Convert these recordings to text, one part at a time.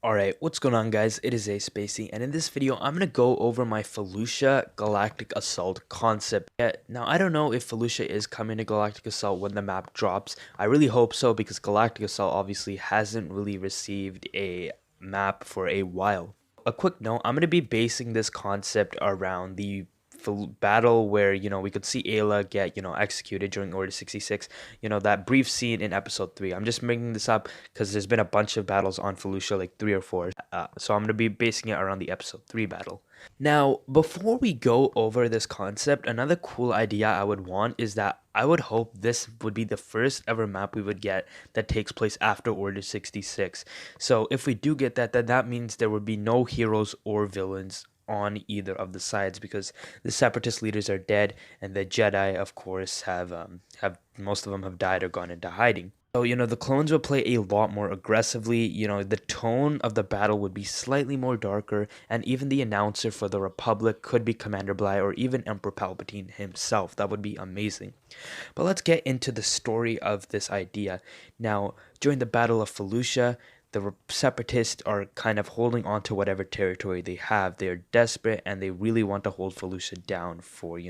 Alright, what's going on guys? It is A Spacey, and in this video I'm going to go over my FELUCIA Galactic Assault concept. Now I don't know if FELUCIA is coming to Galactic Assault when the map drops. I really hope so because Galactic Assault obviously hasn't really received a map for a while. A quick note, I'm going to be basing this concept around the battle where we could see Ayla get executed during Order 66, that brief scene in episode 3. I'm just making this up because there's been a bunch of battles on Felucia, like 3 or 4, so I'm going to be basing it around the episode 3 battle. Now before we go over this concept, another cool idea I would want is that I would hope this would be the first ever map we would get that takes place after Order 66. So if we do get that, then that means there would be no heroes or villains on either of the sides because the separatist leaders are dead and the Jedi, of course, have most of them have died or gone into hiding. So the clones will play a lot more aggressively. The tone of the battle would be slightly more darker, and even the announcer for the Republic could be Commander Bly or even Emperor Palpatine himself. That would be amazing. But let's get into the story of this idea. Now, during the Battle of Felucia, the separatists are kind of holding on to whatever territory they have. They are desperate and they really want to hold Felucia down for,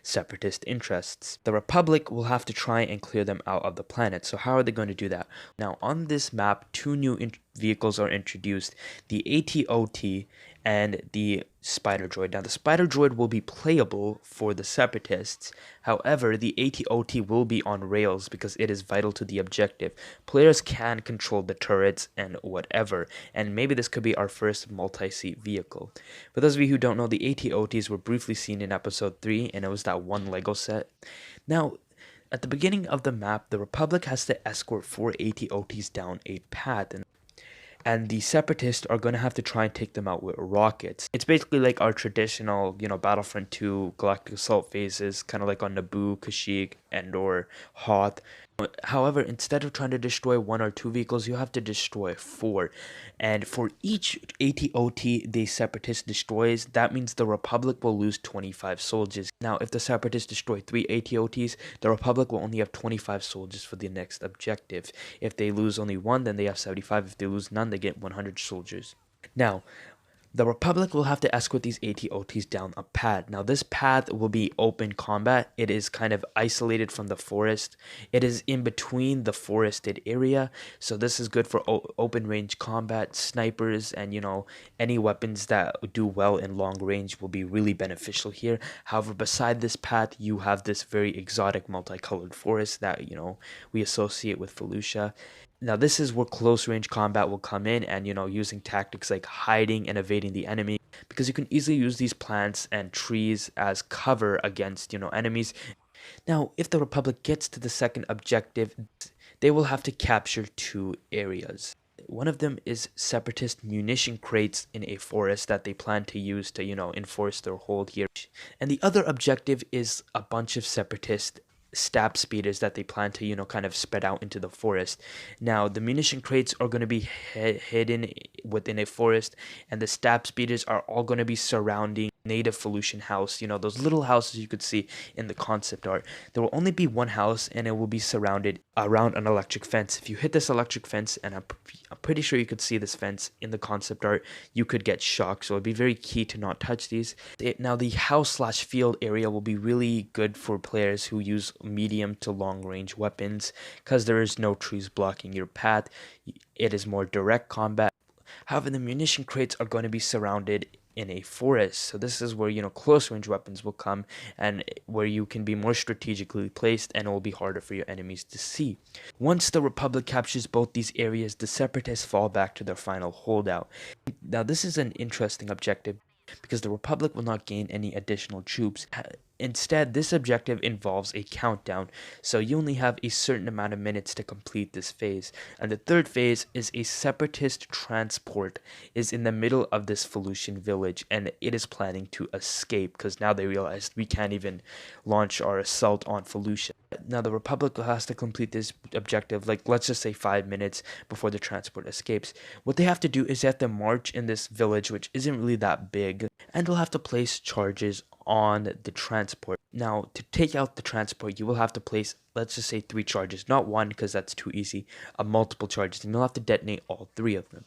separatist interests. The Republic will have to try and clear them out of the planet. So how are they going to do that? Now, on this map, two new vehicles are introduced, the AT-OT and the Spider Droid. Now, the Spider Droid will be playable for the Separatists. However, the AT-OT will be on rails because it is vital to the objective. Players can control the turrets and whatever, and maybe this could be our first multi-seat vehicle. For those of you who don't know, the AT-OTs were briefly seen in episode 3, and it was that one Lego set. Now, at the beginning of the map, the Republic has to escort 4 AT-OTs down a path, and the separatists are going to have to try and take them out with rockets. It's basically like our traditional, Battlefront 2 Galactic Assault phases, kind of like on Naboo, Kashyyyk, Endor, Hoth. However, instead of trying to destroy 1 or 2 vehicles, you have to destroy 4. And for each AT-OT the Separatist destroys, that means the Republic will lose 25 soldiers. Now, if the Separatists destroy 3 AT-OTs, the Republic will only have 25 soldiers for the next objective. If they lose only 1, then they have 75. If they lose none, they get 100 soldiers. Now, the Republic will have to escort these AT-OTs down a path. Now, this path will be open combat. It is kind of isolated from the forest. It is in between the forested area. So this is good for open range combat. Snipers and, any weapons that do well in long range will be really beneficial here. However, beside this path, you have this very exotic multicolored forest that, we associate with Felucia. Now, this is where close range combat will come in and, using tactics like hiding and evading the enemy, because you can easily use these plants and trees as cover against, enemies. Now, if the Republic gets to the second objective, they will have to capture 2 areas. One of them is separatist munition crates in a forest that they plan to use to, enforce their hold here. And the other objective is a bunch of separatist stab speeders that they plan to, kind of spread out into the forest. Now, the munition crates are going to be hidden within a forest, and the stab speeders are all going to be surrounding native Felucian house, those little houses you could see in the concept art. There will only be one house, and it will be surrounded around an electric fence. If you hit this electric fence, and I'm pretty sure you could see this fence in the concept art, you could get shocked. So it'd be very key to not touch these. Now, the house/field area will be really good for players who use medium to long range weapons because there is no trees blocking your path. It is more direct combat. However, the munition crates are going to be surrounded in a forest, so this is where close range weapons will come and where you can be more strategically placed, and it will be harder for your enemies to see. Once the Republic captures both these areas, the separatists fall back to their final holdout. Now, this is an interesting objective because the Republic will not gain any additional troops. Instead, this objective involves a countdown, so you only have a certain amount of minutes to complete this phase. And the third phase is a separatist transport is in the middle of this Felucian village, and it is planning to escape because now they realize we can't even launch our assault on Felucia. Now, the Republic has to complete this objective, like let's just say 5 minutes before the transport escapes. What they have to do is they have to march in this village, which isn't really that big, and they'll have to place charges on the transport. Now, to take out the transport, you will have to place, let's just say 3 charges, not 1 because that's too easy, multiple charges, and you'll have to detonate all 3 of them.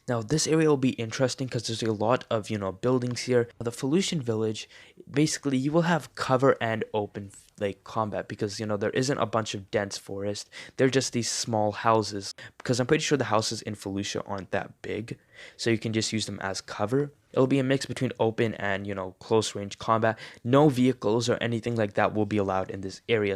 Now, this area will be interesting because there's a lot of, buildings here. The Felucian village, basically, you will have cover and open like combat because, there isn't a bunch of dense forest. They're just these small houses because I'm pretty sure the houses in Felucia aren't that big. So you can just use them as cover. It'll be a mix between open and, close range combat. No vehicles or anything like that will be allowed in this area.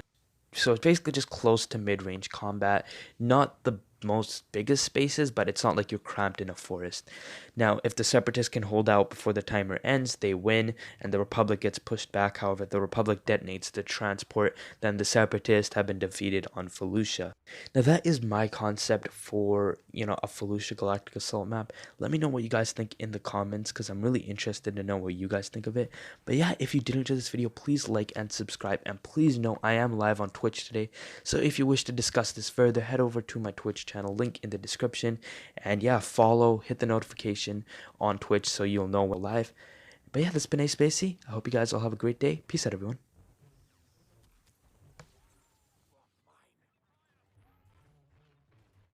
So it's basically just close to mid-range combat, not the most biggest spaces, but it's not like you're cramped in a forest. Now, if the Separatists can hold out before the timer ends, they win, and the Republic gets pushed back. However, the Republic detonates the transport, then the Separatists have been defeated on Felucia. Now, that is my concept for, a Felucia Galactic Assault map. Let me know what you guys think in the comments, because I'm really interested to know what you guys think of it. But yeah, if you did enjoy this video, please like and subscribe, and please know I am live on Twitch today, so if you wish to discuss this further, head over to my Twitch channel, link in the description, and yeah, follow, hit the notification on Twitch so you'll know we're live. But yeah, this has been A Spacey. I hope you guys all have a great day. Peace out, everyone.